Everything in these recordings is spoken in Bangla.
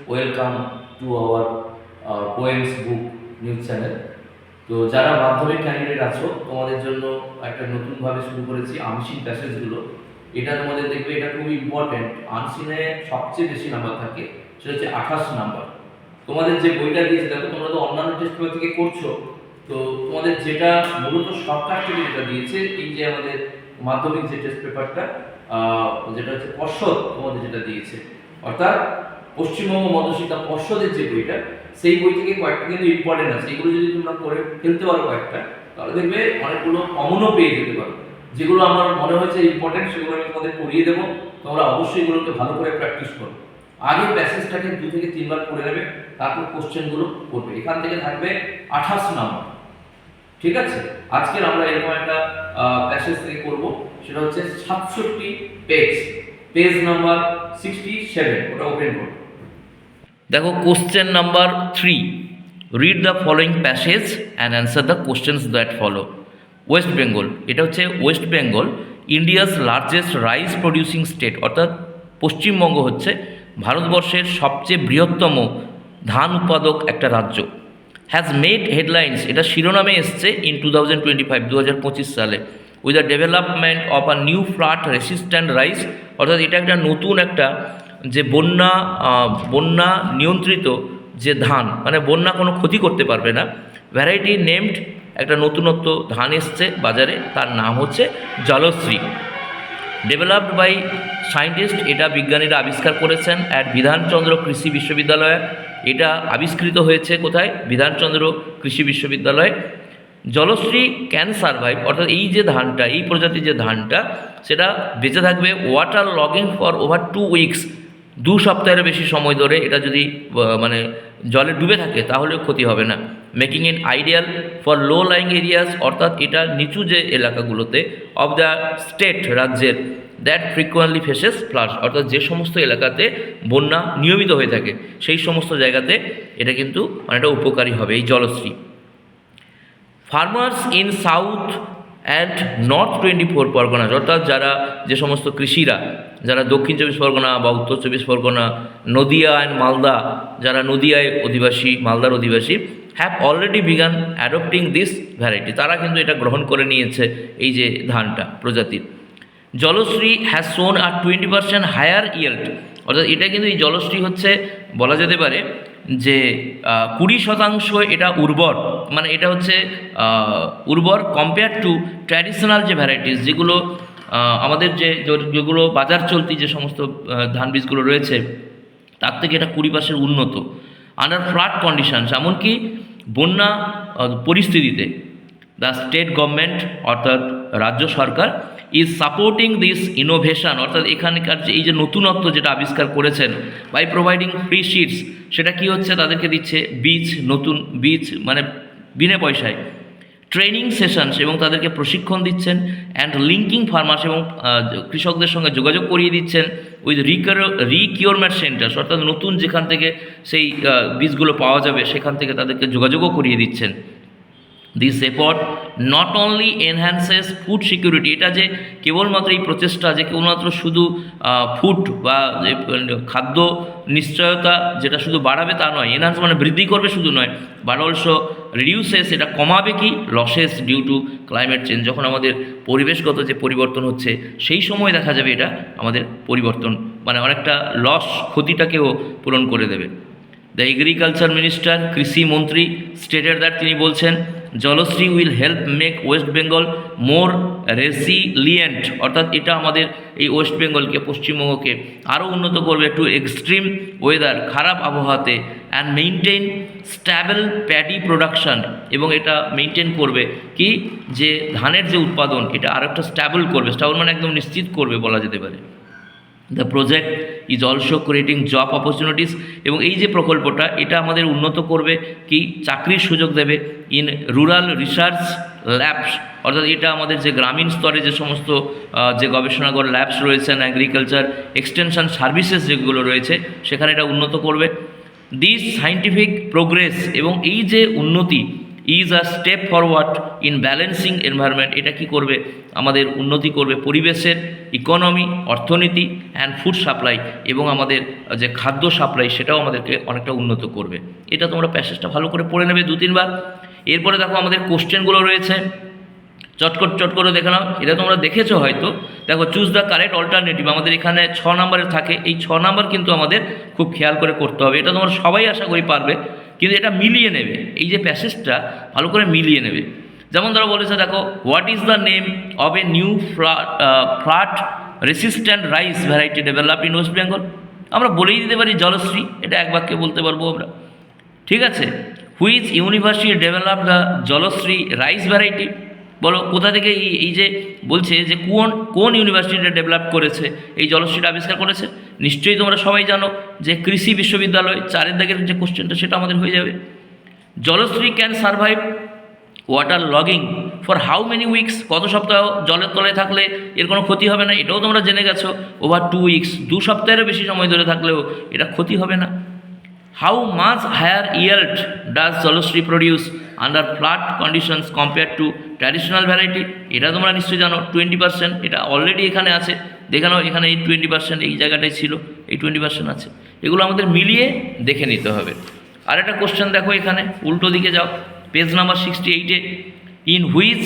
Welcome to our poems book news channel. তো যারা মাধ্যমিক ক্যান্ডিডেট আছো, তোমাদের জন্য একটা নতুনভাবে শুরু করেছি আনসিন প্যাসেজগুলো। এটা তোমাদের দেখবে, এটা খুবই ইম্পর্টেন্ট। আনসিনে সবচেয়ে বেশি নাম্বার থাকে, সেটা হচ্ছে 28 নাম্বার। তোমাদের যে বইটা দিয়েছে, দেখো তোমরা তো অন্যান্য টেস্ট পেপার থেকে করছো, তো তোমাদের যেটা মূলত সরকার থেকে যেটা দিয়েছে, এই যে আমাদের মাধ্যমিক যে টেস্ট পেপারটা, যেটা হচ্ছে পর্ষদ তোমাদের যেটা দিয়েছে, অর্থাৎ পশ্চিমবঙ্গ মধ্যশিক্ষা পর্ষদের যে বইটা, সেই বই থেকে কয়েকটা কিন্তু ইম্পর্টেন্ট আছে। এগুলো যদি তোমরা করে ফেলতে পারো কয়েকটা, তাহলে দেখবে অনেকগুলো কমনও পেয়ে যেতে পারো। যেগুলো আমার মনে হয়েছে ইম্পর্টেন্ট, সেগুলো আমি তোমাদের পড়িয়ে দেবো। তোমরা অবশ্যই এগুলোকে ভালো করে প্র্যাকটিস করো। আগে প্যাসেজটাকে 2 থেকে 3 বার পড়ে নেবে, তারপর কোশ্চেনগুলো করবে। এখান থেকে থাকবে 28 নাম্বার। ঠিক আছে, আজকের আমরা এরকম একটা প্যাসেজ থেকে করব, সেটা হচ্ছে 67 পেজ, পেজ নাম্বার 67। ওটা ওপেন করো। দেখো question number 3, read the following passage and answer the questions that follow. West Bengal, এটা হচ্ছে West Bengal India's largest rice producing state, অর্থাৎ পশ্চিমবঙ্গ হচ্ছে ভারতবর্ষের সবচেয়ে বৃহত্তম ধান উৎপাদক একটা রাজ্য। হ্যাজ মেড হেডলাইন্স, এটা শিরোনামে এসছে ইন 2025, 2025 সালে, with the development of a new flood resistant rice, অর্থাৎ এটা একটা নতুন একটা যে বন্যা নিয়ন্ত্রিত যে ধান, মানে বন্যা কোনো ক্ষতি করতে পারবে না, ভ্যারাইটি নেমড, একটা নতুনত্ব ধান এসছে বাজারে, তার নাম হচ্ছে জলশ্রী। ডেভেলপড বাই সায়েন্টিস্ট, এটা বিজ্ঞানীরা আবিষ্কার করেছেন অ্যাট বিধানচন্দ্র কৃষি বিশ্ববিদ্যালয়ে। এটা আবিষ্কৃত হয়েছে কোথায়? বিধানচন্দ্র কৃষি বিশ্ববিদ্যালয়ে। জলশ্রী ক্যান সার্ভাইভ, অর্থাৎ এই যে ধানটা, এই প্রজাতির যে ধানটা, সেটা বেঁচে থাকবে water logging for over 2 weeks, 2 সপ্তাহের বেশি সময় ধরে এটা যদি মানে জলে ডুবে থাকে তাহলেও ক্ষতি হবে না। Making it ideal for low lying areas, অর্থাৎ এটা নিচু যে এলাকাগুলোতে অফ দ্য স্টেট, রাজ্যের, দ্যাট ফ্রিকোয়েন্টলি ফেসেস ফ্লাড, অর্থাৎ যে সমস্ত এলাকাতে বন্যা নিয়মিত হয়ে থাকে সেই সমস্ত জায়গাতে এটা কিন্তু অনেকটা উপকারী হবে এই Jalashree. Farmers in south and north 24 Parganas, অর্থাৎ যারা যে সমস্ত কৃষিরা যারা দক্ষিণ 24 পরগনা বা উত্তর 24 পরগনা, নদিয়া অ্যান্ড মালদা, যারা নদিয়ায় অধিবাসী, মালদার অধিবাসী, have already began adopting this variety, তারা কিন্তু এটা গ্রহণ করে নিয়েছে এই যে ধানটা প্রজাতির। জলশ্রী হ্যাজ শোন আর 20% হায়ার ইয়েল্ড, অর্থাৎ এটা কিন্তু এই জলশ্রী হচ্ছে বলা যেতে পারে যে 20% এটা উর্বর, মানে এটা হচ্ছে উর্বর কম্পেয়ার টু ট্র্যাডিশনাল যে ভ্যারাইটিস, যেগুলো আমাদের যেগুলো বাজার চলতি যে সমস্ত ধান বীজগুলো রয়েছে, তার থেকে এটা 20% উন্নত। আন্ডার ফ্লাড কন্ডিশনস, এমনকি বন্যা পরিস্থিতিতে দ্য স্টেট গভর্নমেন্ট, অর্থাৎ রাজ্য সরকার, ইজ সাপোর্টিং দিস ইনোভেশন, অর্থাৎ এখানকার যে এই যে নতুনত্ব যেটা আবিষ্কার করেছেন, বাই প্রোভাইডিং ফ্রি সিডস, সেটা কি হচ্ছে, তাদেরকে দিচ্ছে বীজ, নতুন বীজ, মানে বিনা পয়সায়, ট্রেনিং সেশনস, এবং তাদেরকে প্রশিক্ষণ দিচ্ছেন, অ্যান্ড লিঙ্কিং ফার্মার্স, এবং কৃষকদের সঙ্গে যোগাযোগ করিয়ে দিচ্ছেন উইথ রিকিওরমেন্ট সেন্টার্স, অর্থাৎ নতুন যেখান থেকে সেই বীজগুলো পাওয়া যাবে সেখান থেকে তাদেরকে যোগাযোগও করিয়ে দিচ্ছেন। This effort not only enhances food security, এটা যে কেবলমাত্র এই প্রচেষ্টা যে কেবলমাত্র শুধু ফুড বা খাদ্য নিশ্চয়তা যেটা শুধু বাড়াবে তা নয়, এনহ্যান্স মানে বৃদ্ধি করবে শুধু নয়, বাট অলসো রিডিউসেস, এটা কমাবে কি, losses due to climate change, যখন আমাদের পরিবেশগত যে পরিবর্তন হচ্ছে সেই সময় দেখা যাবে এটা আমাদের পরিবর্তন, মানে অনেকটা লস, ক্ষতিটাকেও পূরণ করে দেবে। দ্য এগ্রিকালচার মিনিস্টার, কৃষি মন্ত্রী, স্টেটেড দ্যাট, তিনি বলছেন Jalashree will help make West Bengal মোর রেসিলিয়েন্ট, অর্থাৎ এটা আমাদের এই ওয়েস্ট বেঙ্গলকে, পশ্চিমবঙ্গকে আরও উন্নত করবে টু এক্সট্রিম ওয়েদার, খারাপ আবহাওয়াতে, and maintain stable paddy production, এবং এটা মেনটেন করবে কি, যে ধানের যে উৎপাদন এটা আরও একটা স্ট্যাবল করবে, স্ট্যাবল মানে একদম নিশ্চিত করবে বলা যেতে পারে। The project is also creating job opportunities, এবং এই যে প্রকল্পটা এটা আমাদের উন্নত করবে কি, চাকরির সুযোগ দেবে ইন রুরাল রিসার্চ ল্যাবস, অর্থাৎ এটা আমাদের যে গ্রামীণ স্তরে যে সমস্ত যে গবেষণাগার ল্যাবস রয়েছেন, অ্যাগ্রিকালচার এক্সটেনশন সার্ভিসেস যেগুলো রয়েছে সেখানে এটা উন্নত করবে। দিস সায়েন্টিফিক প্রোগ্রেস, এবং এই যে উন্নতি, is a step forward in balancing environment. এটা কি করবে? আমাদের উন্নতি করবে পরিবেশের, ইকোনমি, অর্থনীতি অ্যান্ড ফুড সাপ্লাই, এবং আমাদের যে খাদ্য সাপ্লাই সেটাও আমাদেরকে অনেকটা উন্নত করবে। এটা তোমরা প্যাসেজটা ভালো করে পড়ে নেবে 2-3 বার। এরপরে দেখো আমাদের কোশ্চেনগুলো রয়েছে, চট করে দেখে নাও। এটা তোমরা দেখেছো হয়তো। দেখো, চুজ দ্য কারেক্ট অল্টারনেটিভ, আমাদের এখানে 6 নম্বরের থাকে। এই 6 নম্বর কিন্তু আমাদের খুব খেয়াল করে করতে হবে। এটা তোমরা সবাই আশা করি পারবে, কিন্তু এটা মিলিয়ে নেবে, এই যে প্যাসেজটা ভালো করে মিলিয়ে নেবে। যেমন ধরো বলেছে, দেখো, what is the name of a new flood resistant rice variety develop in West Bengal? আমরা বলেই দিতে পারি জলশ্রী, এটা এক বাক্যে বলতে পারবো আমরা। ঠিক আছে, which university develop the Jalshree rice variety? বলো, কোথা থেকে এই যে বলছে যে কোন ইউনিভার্সিটিটা ডেভেলপ করেছে, এই জলশ্রীটা আবিষ্কার করেছে? নিশ্চয়ই তোমরা সবাই জানো যে কৃষি বিশ্ববিদ্যালয়। 4 দাগের যে কোশ্চেনটা সেটা আমাদের হয়ে যাবে। Jalashree can survive water logging for how many weeks? কত সপ্তাহ জলের তলায় থাকলে এর কোনো ক্ষতি হবে না? এটাও তোমরা জেনে গেছো। ওভার 2 উইকস, 2 সপ্তাহেরও বেশি সময় ধরে থাকলেও এটা ক্ষতি হবে না। How much higher yield does Jalshree produce under flood conditions compare to traditional variety? এটা তোমরা নিশ্চয়ই জানো, 20%। এটা অলরেডি এখানে আছে, দেখে নাও, এখানে এই 20% এই জায়গাটায় ছিল, এই 20% আছে। এগুলো আমাদের মিলিয়ে দেখে নিতে হবে। আর একটা কোশ্চেন দেখো, এখানে উল্টো দিকে যাও, পেজ নাম্বার 68-এ, in which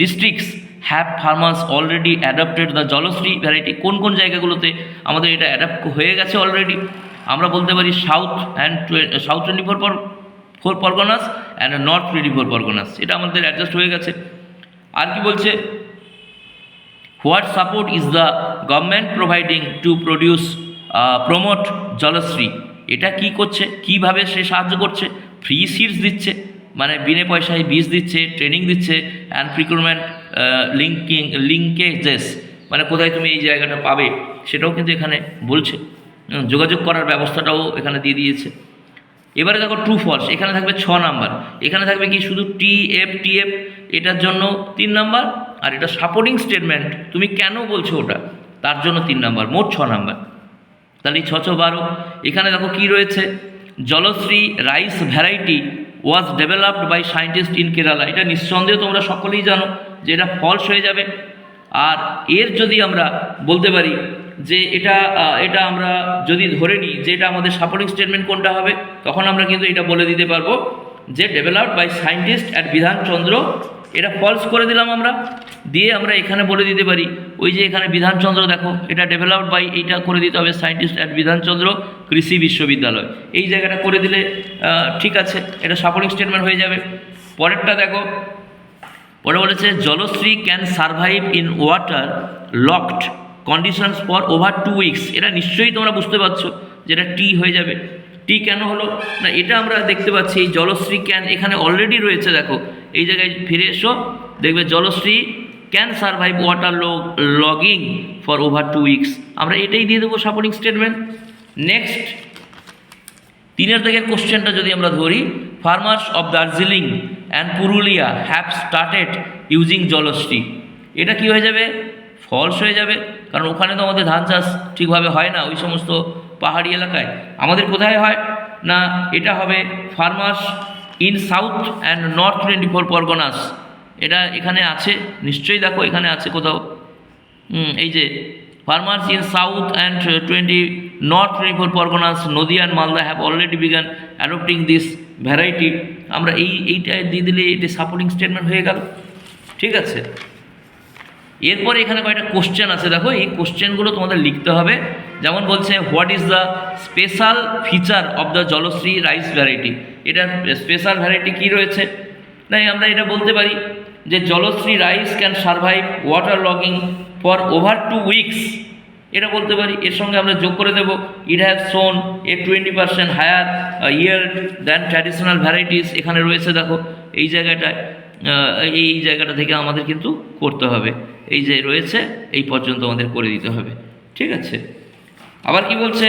districts have farmers already adapted the Jalashree variety? কোন কোন জায়গাগুলোতে আমাদের এটা অ্যাডাপ্ট হয়ে গেছে অলরেডি? আমরা বলতে পারি south 24 Parganas and north 24 Parganas, এটা আমাদের অ্যাডজাস্ট হয়ে গেছে। আর কি বলছে, what support is the government providing to promote Jalashree? এটা কি করছে, কিভাবে সে সাহায্য করছে? ফ্রি সিডস দিচ্ছে, মানে বিনে পয়সায় বীজ দিচ্ছে, ট্রেনিং দিচ্ছে, অ্যান্ড প্রিক্রুটমেন্ট লিঙ্কেজেস, মানে কোথায় তুমি এই জায়গাটা পাবে সেটাও কিন্তু এখানে বলছে। যোগাযোগ করার ব্যবস্থাটাও এখানে দিয়ে দিয়েছে। এবারে দেখো ট্রু ফলস, এখানে থাকবে 6 নাম্বার। এখানে থাকবে কি শুধু টিএফ, এটার জন্য 3 নাম্বার, আর এটা সাপোর্টিং স্টেটমেন্ট, তুমি কেন বলছো ওটা, তার জন্য 3 নাম্বার, মোট 6 নাম্বার। তাহলে 6-12। এখানে দেখো কি রয়েছে, Jalshree rice variety was developed by scientist in Kerala. এটা নিঃসন্দেহে তোমরা সকলেই জানো যে এটা ফলস হয়ে যাবে। আর এর যদি আমরা বলতে পারি যে এটা আমরা যদি ধরে নিই যে এটা আমাদের সাপোর্টিং স্টেটমেন্ট কোনটা হবে, তখন আমরা কিন্তু এটা বলে দিতে পারবো যে developed by scientist at Bidhan Chandra. এটা ফলস করে দিলাম আমরা, দিয়ে আমরা এখানে বলে দিতে পারি ওই যে এখানে বিধানচন্দ্র, দেখো এটা ডেভেলপড বাই, এইটা করে দিতে হবে সায়েন্টিস্ট অ্যাট বিধানচন্দ্র কৃষি বিশ্ববিদ্যালয়। এই জায়গাটা করে দিলে ঠিক আছে, এটা সাপোর্টিং স্টেটমেন্ট হয়ে যাবে। পরেরটা দেখো, পরে বলেছে Jalashree can survive in water locked conditions for over 2 weeks. এটা নিশ্চয়ই তোমরা বুঝতে পারছো যে এটা টি হয়ে যাবে। টি কেন হলো না, এটা আমরা দেখতে পাচ্ছি এই জলশ্রী ক্যান এখানে অলরেডি রয়েছে। দেখো এই জায়গায় ফিরে এসো, দেখবে Jalashree can survive water logging for over 2 weeks, আমরা এটাই দিয়ে দেবো সাপোর্টিং স্টেটমেন্ট। নেক্সট 3 থেকে কোশ্চেনটা যদি আমরা ধরি, farmers of Darjeeling and Purulia have started using Jalashree. এটা কি হয়ে যাবে, ফলস হয়ে যাবে, কারণ ওখানে তো আমাদের ধান চাষ ঠিকভাবে হয় না, ওই সমস্ত পাহাড়ি এলাকায়। আমাদের কোথায় হয় না, এটা হবে farmers in south and north 24 Parganas. এটা এখানে আছে নিশ্চয়ই, দেখো এখানে আছে কোথাও, এই যে farmers in south and north 24 Parganas, Nadia and Malda have already began adopting this variety. আমরা এইটা দিয়ে দিলে এটা সাপোর্টিং স্টেটমেন্ট হয়ে গেল। ঠিক আছে, এরপরে এখানে কয়েকটা কোশ্চেন আছে, দেখো এই কোশ্চেনগুলো তোমাদের লিখতে হবে। যেমন বলছে, what is the special feature of the Jalshree rice variety? এটার স্পেশাল ভ্যারাইটি কী রয়েছে? না, আমরা এটা বলতে পারি যে Jalashree rice can survive water logging for over 2 weeks, এটা বলতে পারি। এর সঙ্গে আমরা যোগ করে দেবো, it have shown a 20% higher yield than traditional varieties. এখানে রয়েছে, দেখো এই জায়গাটায়, এই জায়গাটা থেকে আমাদের কিন্তু করতে হবে, এই যে রয়েছে এই পর্যন্ত আমাদের করে দিতে হবে। ঠিক আছে, আবার কি বলছে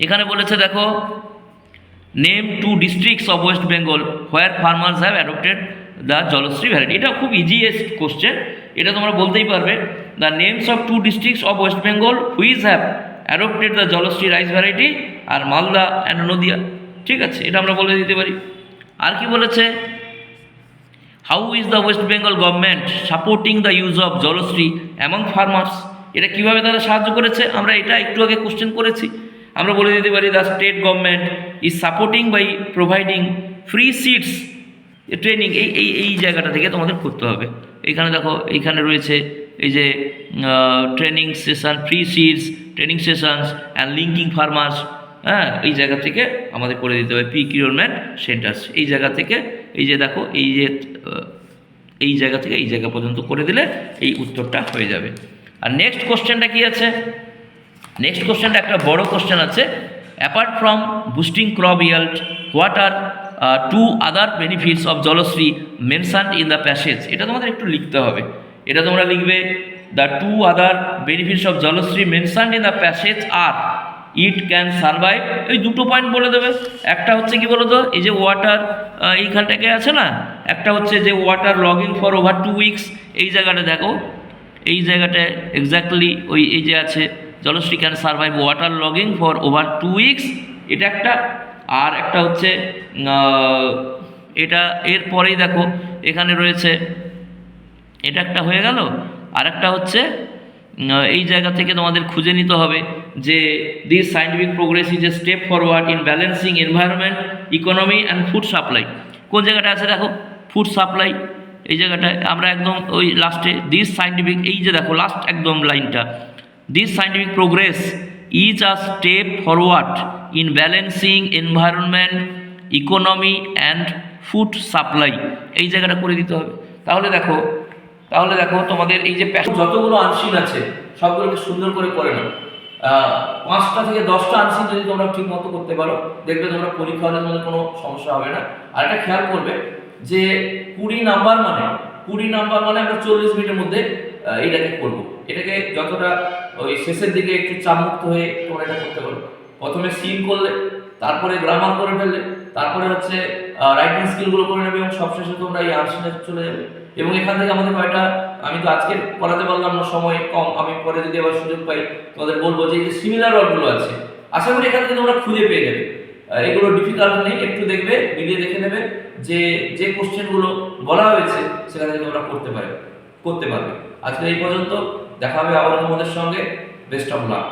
এখানে, বলেছে দেখো, name 2 districts of West Bengal where farmers have adopted the Jalashree variety. এটা খুব ইজিয়েস্ট কোশ্চেন, এটা তোমরা বলতেই পারবে। The names of 2 districts of West Bengal which have adopted the Jalshree rice variety, are Malda and Nadia. ঠিক আছে, এটা আমরা বলে দিতে পারি। আর কি বলেছে, how is the West Bengal government supporting the use of Jalashree among farmers, এটা কীভাবে তারা সাহায্য করেছে, আমরা এটা একটু আগে কোশ্চেন করেছি। আমরা বলে দিতে পারি the state government is supporting by providing free seeds training. এই জায়গাটা থেকে তোমাদের করতে হবে। এইখানে দেখো, এইখানে রয়েছে এই যে training session, free seeds training sessions and linking farmers, হ্যাঁ, এই জায়গা থেকে আমাদের করে দিতে হবে পিকিউরমেন্ট সেন্টার্স। এই জায়গা থেকে এই যে দেখো, এই যে এই জায়গা থেকে এই জায়গা পর্যন্ত করে দিলে এই উত্তরটা হয়ে যাবে। আর নেক্সট কোশ্চেনটা কি আছে, নেক্সট কোশ্চেনটা একটা বড় কোশ্চেন আছে, apart from boosting crop yield what are two other benefits of Jalshree mentioned in the passage. এটা তোমাদের একটু লিখতে হবে। এটা তোমরা লিখবে the two other benefits of Jalshree mentioned in the passage আর ইট ক্যান সার্ভাইভ। এই দুটো পয়েন্ট বলে দেবে। একটা হচ্ছে কি বলো তো, এই যে ওয়াটার এইখানটাকে আছে না, একটা হচ্ছে যে water logging for over 2 weeks, এই জায়গাটা দেখো, এই জায়গাটায় এক্স্যাক্টলি ওই এই যে আছে Jalashree can survive water logging for over 2 weeks, এটা একটা। আর একটা হচ্ছে এটা এরপরেই দেখো এখানে রয়েছে, এটা একটা হয়ে গেল। আর একটা হচ্ছে এই জায়গা থেকে তোমাদের খুঁজে নিতে হবে যে this scientific progress is a step forward in balancing environment, economy and food supply. কোন জায়গাটা আছে দেখো, ফুড সাপ্লাই, এই জায়গাটায় আমরা একদম ওই লাস্টে দিস সায়েন্টিফিক, এই যে দেখো লাস্ট একদম লাইনটা, this scientific progress is a step forward in balancing environment, economy and food supply, এই জায়গাটা করে দিতে হবে। তাহলে দেখো তোমাদের এই যে যতগুলো আনসিন আছে সবগুলোকে সুন্দর করে করে নাও। 5টা থেকে 10টা আনসিন যদি তোমরা ঠিক মতো করতে পারো, দেখবে তোমরা পরীক্ষা হলে তোমাদের কোনো সমস্যা হবে না। আর একটা খেয়াল করবে যে 20 নাম্বার মানে আমরা 40 মিনিটের মধ্যে এইটাকে করবো। এটাকে যতটা ওই শেষের দিকে একটু চাপমুক্ত হয়ে তোমরা এটা করতে পারো। প্রথমে সিন করলে, তারপরে গ্রামার করে ফেললে, তারপরে হচ্ছে রাইটিং স্কিলগুলো করে নেবে, এবং সবশেষে তোমরা এই আনসিনে চলে যাবে। এবং এখান থেকে আমাদের কয়টা, আমি তো আজকে পড়াতে পারলাম না, সময় কম, আমি পরে যদি আবার সুযোগ পাই তোমাদের বলবো যে এই যে সিমিলার ওয়ার্ডগুলো আছে, আশা করি এখান থেকে তোমরা খুঁজে পেয়ে যাবে। এগুলো ডিফিকাল্ট নেই, একটু দেখবে, মিলিয়ে দেখে নেবে যে কোশ্চেনগুলো বলা হয়েছে সেখান থেকে তোমরা করতে পারবে। আজকে এই পর্যন্ত, দেখা হবে আবার তোমাদের সঙ্গে। Best of luck.